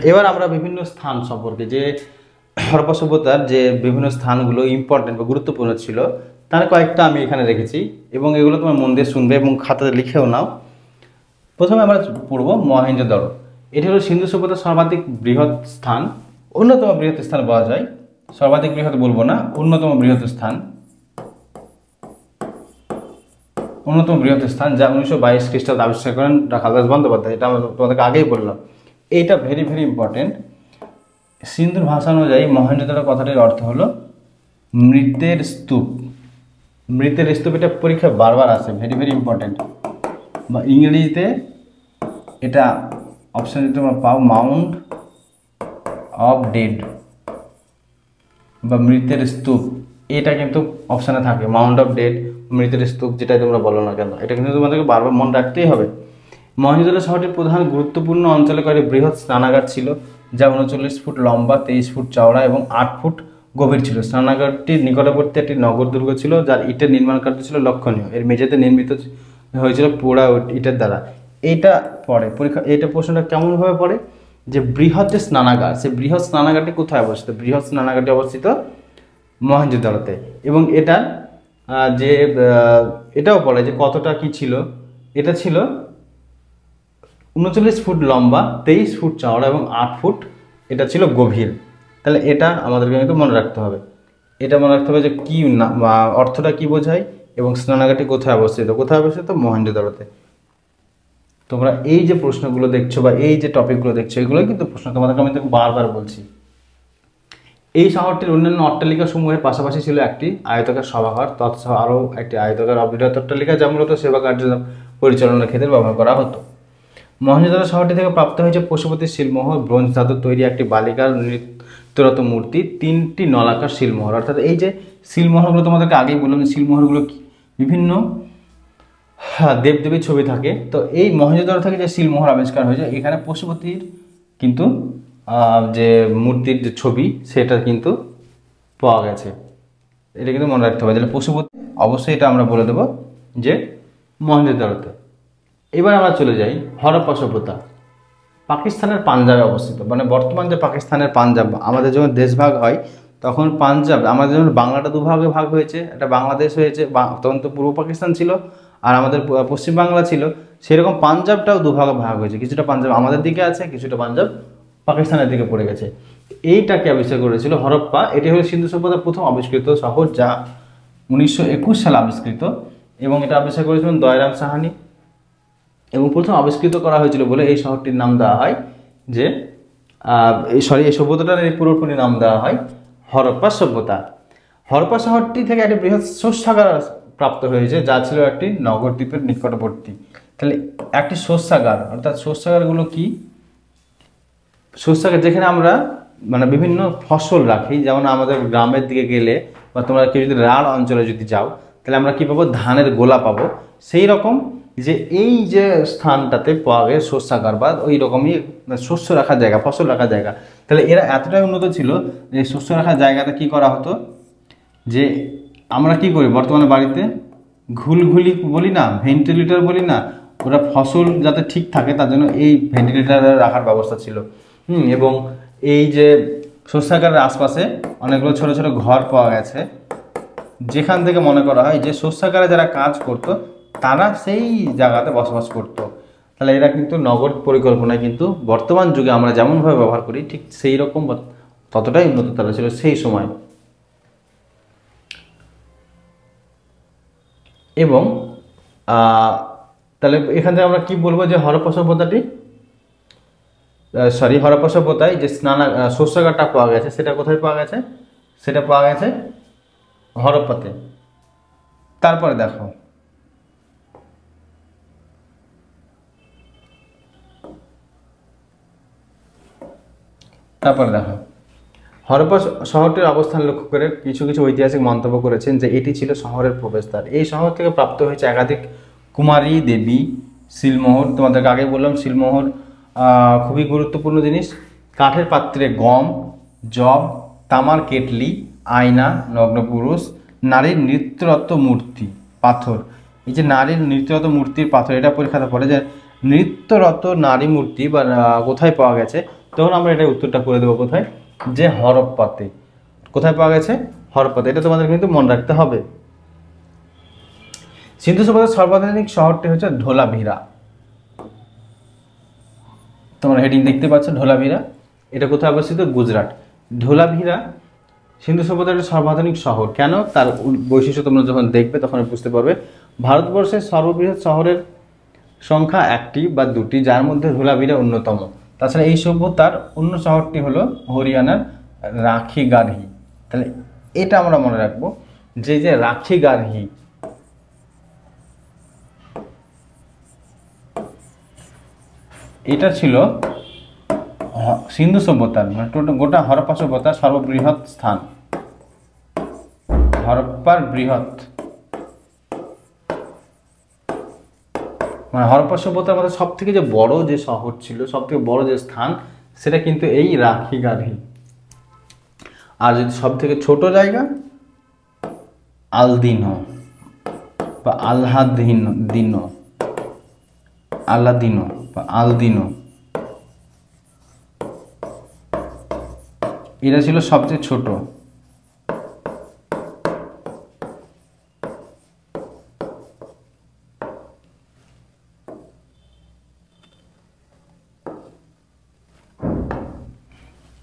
এবার আমরা বিভিন্ন স্থান সম্পর্কে, যে হরপ্পা সভ্যতার যে বিভিন্ন স্থানগুলো ইম্পর্টেন্ট বা গুরুত্বপূর্ণ ছিল তার কয়েকটা আমি এখানে রেখেছি, এবং এগুলো তোমার মন দিয়ে শুনবে এবং খাতাতে লিখেও নাও। প্রথমে আমরা পড়ব মহেঞ্জোদারো। এটি হলো সিন্ধু সভ্যতার সর্বাধিক বৃহৎ স্থান, অন্যতম বৃহৎ স্থান বলা যায়, সর্বাধিক বৃহৎ বলবো না, অন্যতম বৃহৎ স্থান, অন্যতম বৃহৎ স্থান, যা 1922 খ্রিস্টাব্দে আবিষ্কার করেন কালিদাস বন্দ্যোপাধ্যায়। এটা আমরা তোমাদেরকে আগেই বললাম। এইটা ভেরি ভেরি ইম্পর্টেন্ট। সিন্ধুর ভাষা অনুযায়ী মহেঞ্জোদারো কথাটির অর্থ হলো মৃতের স্তূপ। মৃতের স্তূপ, এটা পরীক্ষা বারবার আসে, ভেরি ভেরি ইম্পর্টেন্ট। বা ইংরেজিতে এটা অপশন যদি তোমরা পাও মাউন্ট অফ ডেড বা মৃতের স্তূপ, এটা কিন্তু অপশানে থাকে। মাউন্ট অফ ডেড, মৃতের স্তূপ, যেটাই তোমরা বলো না কেন, এটা কিন্তু তোমাদেরকে বারবার মনে রাখতেই হবে। মহেঞ্জোদারো শহরটির প্রধান গুরুত্বপূর্ণ অঞ্চলে কয়েকটি বৃহৎ স্নানাগার ছিল, যা 39 ফুট লম্বা, 23 ফুট চওড়া এবং 8 ফুট গভীর ছিল। স্নানাগারটির নিকটবর্তী একটি নগর দুর্গ ছিল, যার ইটের নির্মাণ কার্য ছিল লক্ষণীয়। এর মেঝেতে নির্মিত হয়েছিল পোড়া ইটের দ্বারা। এইটা পড়ে পরীক্ষা, এইটা প্রশ্নটা কেমনভাবে পড়ে, যে বৃহৎ যে স্নানাগার, সেই বৃহৎ স্নানাগারটি কোথায় অবস্থিত? বৃহৎ স্নানাগারটি অবস্থিত মহেঞ্জোদারোতে। এবং এটা যে এটাও বলে যে কতটা কি ছিল, এটা ছিল 39 ফুট লম্বা, 23 ফুট চওড়া এবং 8 ফুট এটা ছিল গভীর। তাহলে এটা আমাদেরকে কিন্তু মনে রাখতে হবে। এটা মনে রাখতে হবে যে কি অর্থটা কি বোঝায় এবং স্নানাগারটি কোথায় অবস্থিত। কোথায় অবস্থিত? মহেঞ্জোদারোতে। তোমরা এই যে প্রশ্নগুলো দেখছো বা এই যে টপিকগুলো দেখছো, এগুলো কিন্তু প্রশ্ন তোমাদেরকে আমি বারবার বলছি। এই শহরটির অন্যান্য অট্টালিকা সমূহের পাশাপাশি ছিল একটি আয়তাকার সভাঘর, তৎসহ আরও একটি আয়তাকার অবিরত অট্টালিকা, যা মূলত সেবা কার্য পরিচালনার ক্ষেত্রে ব্যবহার করা হতো। মহেঞ্জোদারো শহরটি থেকে প্রাপ্ত হয়েছে পশুপতির শিলমোহর, ব্রোঞ্জ ধাতুর তৈরি একটি বালিকার নৃত্যরত মূর্তি, 3টি নলাকার শিলমোহর। অর্থাৎ এই যে শিলমোহরগুলো তোমাদেরকে আগেই বললাম, যে শিলমোহরগুলো বিভিন্ন দেবদেবীর ছবি থাকে। তো এই মহেঞ্জোদারো থেকে যে শিলমোহর আবিষ্কার হয়েছে, এখানে পশুপতির কিন্তু যে মূর্তির যে ছবি সেটা কিন্তু পাওয়া গেছে। এটা কিন্তু মনে রাখতে হবে, যে পশুপতি অবশ্যই এটা আমরা বলে দেবো যে মহেঞ্জোদারোতে। এবার আমরা চলে যাই হরপ্পা সভ্যতা। পাকিস্তানের পাঞ্জাবে অবস্থিত, মানে বর্তমান যে পাকিস্তানের পাঞ্জাব, আমাদের যখন দেশভাগ হয় তখন পাঞ্জাব, আমাদের যখন বাংলাটা দুভাগে ভাগ হয়েছে, একটা বাংলাদেশ হয়েছে, তখন তো পূর্ব পাকিস্তান ছিল আর আমাদের পশ্চিম বাংলা ছিল, সেরকম পাঞ্জাবটাও দুভাগে ভাগ হয়েছে। কিছুটা পাঞ্জাব আমাদের দিকে আছে, কিছুটা পাঞ্জাব পাকিস্তানের দিকে পড়ে গেছে। এইটাকে আবিষ্কার করেছিল হরপ্পা। এটি হলো সিন্ধু সভ্যতার প্রথম আবিষ্কৃত শহর, যা 1921 সালে আবিষ্কৃত, এবং এটা আবিষ্কার করেছিলেন দয়রাম সাহানি। এবং প্রথম আবিষ্কৃত করা হয়েছিল বলে এই শহরটির নাম দেওয়া হয় যে এই সভ্যতাটার এই পুরোপুরি নাম দেওয়া হয় হরপ্পা সভ্যতা। হরপ্পা শহরটি থেকে একটি বৃহৎ শস্যাগার প্রাপ্ত হয়েছে, যা ছিল একটি নগরদ্বীপের নিকটবর্তী। তাহলে একটি শস্যাগার, অর্থাৎ শস্যাগারগুলো কি? শস্যাগার যেখানে আমরা মানে বিভিন্ন ফসল রাখি, যেমন আমাদের গ্রামের দিকে গেলে বা তোমরা কেউ যদি রাঢ় অঞ্চলে যদি যাও, তাহলে আমরা কি পাবো? ধানের গোলা পাবো। সেই রকম যে এই যে স্থানটাতে পাওয়া গেছে শস্যাগার বা ওই রকমই শস্য রাখার জায়গা, ফসল রাখার জায়গা। তাহলে এরা এতটাই উন্নত ছিল যে শস্য রাখার জায়গাটা কি করা হতো, যে আমরা কি করি বর্তমানে বাড়িতে ঘুলঘুলি বলি না, ভেন্টিলেটর বলি না, ওরা ফসল যাতে ঠিক থাকে তার জন্য এই ভেন্টিলেটর রাখার ব্যবস্থা ছিল। এবং এই যে শস্যাগারের আশপাশে অনেকগুলো ছোট ছোট ঘর পাওয়া গেছে, যেখান থেকে মনে করা হয় যে শস্যাগারে যারা কাজ করত তারা সেই জায়গাতে বসবাস করত। তাহলে এরা কিন্তু নগর পরিকল্পনায় কিন্তু বর্তমান যুগে আমরা যেমনভাবে ব্যবহার করি ঠিক সেই রকম ততটাই উন্নত তারা ছিল সেই সময়। এবং তাহলে এখান থেকে আমরা কি বলবো, যে হরপ্পা সভ্যতাটি হরপ্পা সভ্যতায় যে শস্যাগারটা পাওয়া গেছে সেটা কোথায় পাওয়া গেছে? সেটা পাওয়া গেছে হরপ্পাতে। তারপরে দেখো হরপ্পা শহরটির অবস্থান লক্ষ্য করে কিছু কিছু ঐতিহাসিক মন্তব্য করেছেন যে এটি ছিল শহরের প্রবেশদ্বার। এই শহর থেকে প্রাপ্ত হয়েছে একাধিক কুমারী দেবী শিলমোহর। তোমাদেরকে আগে বললাম শিলমোহর খুবই গুরুত্বপূর্ণ জিনিস। কাঠের পাত্রে গম, জব, তামার কেটলি, আয়না, নগ্ন পুরুষ, নারীর নৃত্যরত মূর্তি, পাথর। এই যে নারীর নৃত্যরত মূর্তির পাথর, এটা পরীক্ষাতে পড়ে যে নৃত্যরত নারী মূর্তি বা কোথায় পাওয়া গেছে, তখন আমরা এটা উত্তরটা করে দেবো কোথায়, যে হরপ্পাতে। কোথায় পাওয়া গেছে? হরপ্পাতে। এটা তোমাদের কিন্তু মনে রাখতে হবে। সিন্ধু সভ্যতার সর্বাধুনিক শহরটি হচ্ছে ধোলাভিরা। তোমরা হেডিং দেখতে পাচ্ছ, ধোলাভিরা। এটা কোথায় অবস্থিত? গুজরাট। ধোলাভিরা সিন্ধু সভ্যতার একটা সর্বাধুনিক শহর। কেন? তার বৈশিষ্ট্য তোমরা যখন দেখবে তখন বুঝতে পারবে। ভারতবর্ষের সর্ববৃহৎ শহরের সংখ্যা একটি বা দুটি, যার মধ্যে ধোলাভিরা অন্যতম। তাছাড়া এই সভ্যতার অন্য শহরটি হলো হরিয়ানার রাখিগারহি। তাহলে এটা আমরা মনে রাখবো, যে রাখিগারহি, এটা ছিল সিন্ধু সভ্যতার মানে গোটা হরপ্পা সভ্যতার সর্ববৃহৎ স্থান। হরপ্পার বৃহৎ মানে হরপ্পা সভ্যতার মধ্যে সব থেকে যে বড় যে শহর ছিল, সব থেকে বড় যে স্থান, সেটা কিন্তু এই রাখিগারহি। আর যদি সব থেকে ছোট জায়গা, আলদিনো বা আল্লাদিনো বা আলদিনো, এটা ছিল সবচেয়ে ছোট।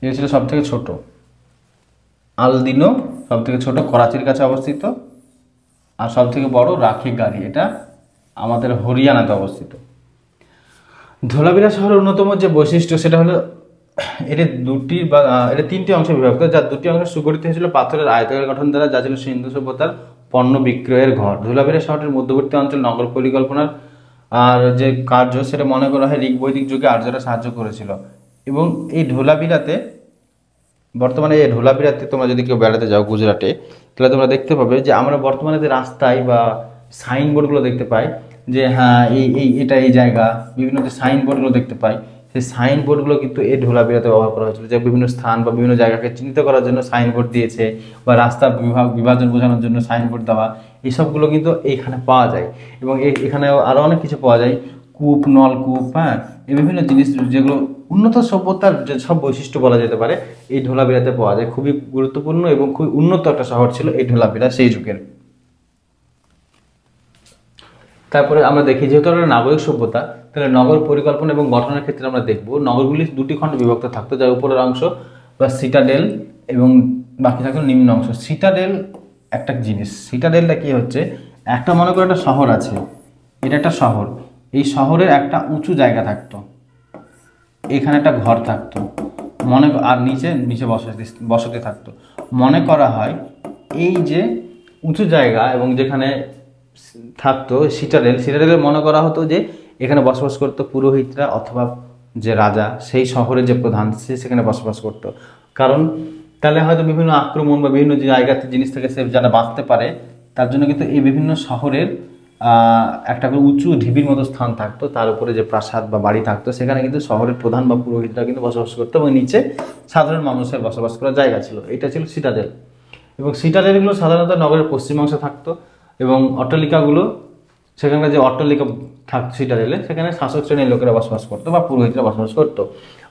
এটা ছিল সব থেকে ছোট। আলদিনো সব থেকে ছোট, করাচির কাছে অবস্থিত। আর সব থেকে বড় রাখিগারহি, এটা আমাদের হরিয়ানাতে অবস্থিত। ধোলাভিরা শহরের অন্যতম যে বৈশিষ্ট্য, সেটা হলো এটা তিনটি অংশে বিভক্ত, যার দুটি অংশ সুগঠিত হয়েছিল পাথরের আয়তাকার গঠন দ্বারা, যা ছিল সিন্ধু সভ্যতার পণ্য বিক্রয়ের ঘর। ধোলাভিরা শহরের মধ্যবর্তী অঞ্চল নগর পরিকল্পনার আর যে কার্য, সেটা মনে করা হয় ঋগ্বৈদিক যুগে আর্যরা সাহায্য করেছিল। এবং এই ধোলাভিরাতে, বর্তমানে এই ধোলাভিরাতে তোমরা যদি কেউ বেড়াতে যাও গুজরাটে, তাহলে তোমরা দেখতে পাবে যে আমরা বর্তমানে যে রাস্তায় বা সাইনবোর্ডগুলো দেখতে পাই, যে হ্যাঁ এটা এই জায়গা, বিভিন্ন যে সাইনবোর্ডগুলো দেখতে পাই, সেই সাইনবোর্ডগুলো কিন্তু এই ধোলাভিরাতে ব্যবহার করা হয়েছিল, যে বিভিন্ন স্থান বা বিভিন্ন জায়গাকে চিহ্নিত করার জন্য সাইনবোর্ড দিয়েছে, বা রাস্তা বিভাজন বোঝানোর জন্য সাইনবোর্ড দেওয়া, এইসবগুলো কিন্তু এইখানে পাওয়া যায়। এবং এখানে আরও অনেক কিছু পাওয়া যায়, কূপ, নলকূপ, হ্যাঁ, এই বিভিন্ন জিনিস যেগুলো উন্নত সভ্যতার যে সব বৈশিষ্ট্য বলা যেতে পারে, এই ধোলাভিরাতে পাওয়া যায়। খুবই গুরুত্বপূর্ণ এবং খুবই উন্নত একটা শহর ছিল এই ধোলাভিরা সেই যুগের। তারপরে আমরা দেখি, যেহেতু আমরা নাগরিক সভ্যতা, তাহলে নগর পরিকল্পনা এবং গঠনের ক্ষেত্রে আমরা দেখব নগরগুলি দুটি খণ্ডে বিভক্ত থাকতো, যার উপরের অংশ বা সিটাডেল এবং বাকি থাকতো নিম্ন অংশ। সিটাডেল একটা জিনিস, সিটাডেলটা কি হচ্ছে, একটা মনে করো একটা শহর আছে, এটা একটা শহর, এই শহরের একটা উঁচু জায়গা থাকতো, এখানে একটা ঘর থাকতো, আর নিচে বসতি থাকতো। মনে করা হয় এই যে উঁচু জায়গা এবং যেখানে থাকতো সিটাডেল মনে করা হতো যে এখানে বসবাস করতো পুরোহিতরা অথবা যে রাজা, সেই শহরের যে প্রধান, সে সেখানে বসবাস করতো। কারণ তাহলে হয়তো বিভিন্ন আক্রমণ বা বিভিন্ন জায়গাতে জিনিস থেকে সে যারা বাঁচতে পারে, তার জন্য কিন্তু এই বিভিন্ন শহরের একটা করে উঁচু ঢিবির মতো স্থান থাকতো, তার উপরে যে প্রাসাদ বা বাড়ি থাকতো, সেখানে কিন্তু শহরের প্রধান বা পুরোহিতরা কিন্তু বসবাস করতো, এবং নিচে সাধারণ মানুষের বসবাস করার জায়গা ছিল। এটা ছিল সিটাডেল। এবং সিটাডেলগুলো সাধারণত নগরের পশ্চিমাংশে থাকতো, এবং অট্টালিকাগুলো, সেখানকার যে অট্টালিকা থাকতো সিটাডেলে, সেখানে শাসক শ্রেণীর লোকেরা বসবাস করতো বা পুরোহিতরা বসবাস করতো।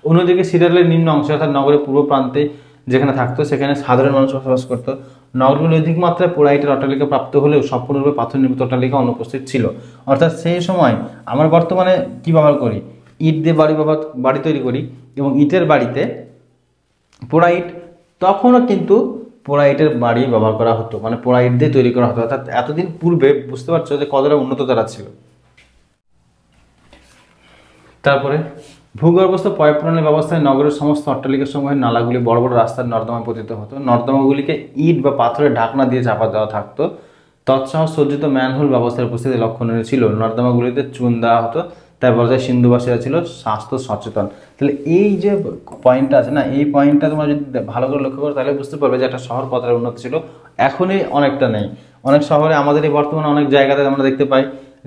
অন্যদিকে সিটাডেলের নিম্ন অংশে অর্থাৎ নগরের পূর্ব প্রান্তে যেখানে থাকতো, সেখানে সাধারণ মানুষ বসবাস করতো। নগরগুলো অধিক মাত্রায় পোড়াইটের অট্টালিকা প্রাপ্ত হলেও সম্পূর্ণরূপে পাথর নির্মিত অট্টালিকা অনুপস্থিত ছিল। অর্থাৎ সেই সময় আমরা বর্তমানে কি ব্যবহার করি, ইট দিয়ে বাড়ি তৈরি করি, এবং ইটের বাড়িতে পোড়াইট, তখনও কিন্তু পোড়াইটের বাড়ি ব্যবহার করা হতো, মানে পোড়াইট দিয়ে তৈরি করা হতো। অর্থাৎ এতদিন পূর্বে বুঝতে পারছো যে কতটা উন্নত তারা ছিল। তারপরে ভূগর্ভস্থ পয়ঃপ্রণালী ব্যবস্থায় নগরের সমস্ত অট্টালিকার সমূহের নালাগুলি বড় বড় রাস্তার নর্দমায় পতিত হতো। নর্দমাগুলিকে ইট বা পাথরের ঢাকনা দিয়ে চাপা দেওয়া থাকতো। তৎসহ সজ্জিত ম্যানহোল ব্যবস্থার উপস্থিতি লক্ষণীয় ছিল। নর্দমাগুলিতে চুন দেওয়া হতো। তাই বলা যায় সিন্ধুবাসীরা ছিল স্বাস্থ্য সচেতন। তাহলে এই যে পয়েন্টটা আছে না, এই পয়েন্টটা তোমরা যদি ভালো করে লক্ষ্য করো, তাহলে বুঝতে পারবে যে একটা শহর কতটা উন্নত ছিল। এখনই অনেকটা নেই, অনেক শহরে আমাদের এই বর্তমানে অনেক জায়গাতে আমরা দেখতে পাই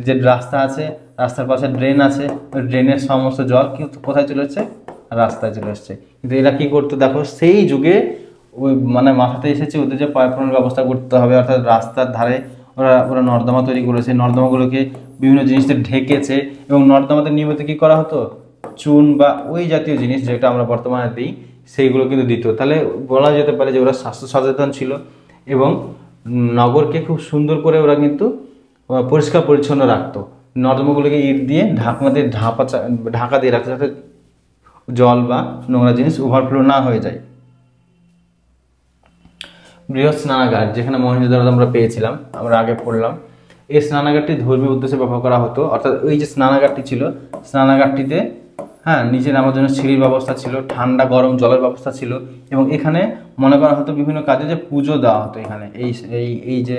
যে রাস্তা আছে, রাস্তার পাশে ড্রেন আছে, ওই ড্রেনের সমস্ত জল কিন্তু কোথায় চলে এসছে, রাস্তায় চলে এসছে। কিন্তু এরা কি করতো দেখো, সেই যুগে ওই মানে মাথাতে এসেছে ওদের যে পয়ঃপ্রণালীর ব্যবস্থা করতে হবে, অর্থাৎ রাস্তার ধারে ওরা নর্দমা তৈরি করেছে। নর্দমাগুলোকে বিভিন্ন জিনিস দিয়ে ঢেকেছে, এবং নর্দমাতে নিয়মিত কী করা হতো, চুন বা ওই জাতীয় জিনিস যেটা আমরা বর্তমানে দিই সেইগুলো কিন্তু দিত। তাহলে বলা যেতে পারে যে ওরা স্বাস্থ্য সচেতন ছিল এবং নগরকে খুব সুন্দর করে ওরা কিন্তু পরিষ্কার পরিচ্ছন্ন রাখতো। নর্দমাগুলোকে ইট দিয়ে ঢাকনা দিয়ে ঢাকা দিয়ে রাখতো, যাতে জল বা নোংরা জিনিস ওভারফ্লো না হয়ে যায়। বৃহৎ স্নানাগার, যেখানে মহেঞ্জোদারো আমরা পেয়েছিলাম, আমরা আগে পড়লাম, এই স্নানাগারটি ধর্মীয় উদ্দেশ্যে ব্যবহার করা হতো। অর্থাৎ ওই যে স্নানাগারটি ছিল, স্নানাগারটিতে নিচে নামার জন্য সিঁড়ির ব্যবস্থা ছিল, ঠান্ডা গরম জলের ব্যবস্থা ছিল, এবং এখানে মনে করা হতো বিভিন্ন কাজে যে পুজো দেওয়া হতো। এখানে এই যে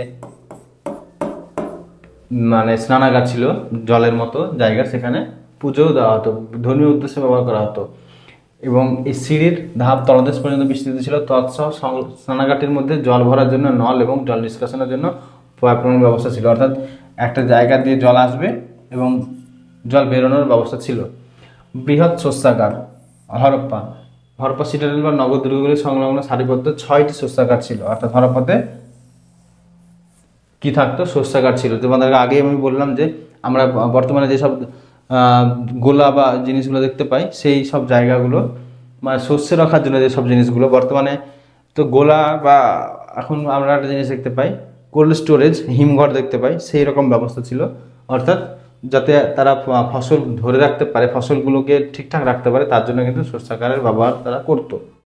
মানে স্নানাগার ছিল জলের মতো জায়গা, সেখানে পুজোও দেওয়া হতো, ধর্মীয় উদ্দেশ্যে ব্যবহার করা হতো। এবং এই সিঁড়ির ধাপ তলদেশ পর্যন্ত বিস্তৃত ছিল। তৎসহ স্নানাগারটির মধ্যে জল ভরার জন্য নল এবং জল নিষ্কাশনের জন্য পাইপলাইনের ব্যবস্থা ছিল। অর্থাৎ একটা জায়গা দিয়ে জল আসবে এবং জল বেরোনোর ব্যবস্থা ছিল। বৃহৎ শস্যাগার, হরপ্পা সিটাডেল বা নগর দুর্গগুলির সংলগ্ন সারিবদ্ধ 6টি শস্যাগার ছিল। অর্থাৎ হরপ্পাতে কি থাকতো, শস্যাগার ছিল। তোমাদেরকে আগে আমি বললাম যে আমরা বর্তমানে যেসব গোলা বা জিনিসগুলো দেখতে পাই, সেই সব জায়গাগুলো মানে শস্য রাখার জন্য যেসব জিনিসগুলো, বর্তমানে তো গোলা বা এখন আমরা একটা জিনিস দেখতে পাই কোল্ড স্টোরেজ, হিমঘর দেখতে পাই, সেই রকম ব্যবস্থা ছিল। অর্থাৎ যাতে তারা ফসল ধরে রাখতে পারে, ফসলগুলোকে ঠিকঠাক রাখতে পারে, তার জন্য কিন্তু শস্যাগারের ব্যবহার তারা করতো।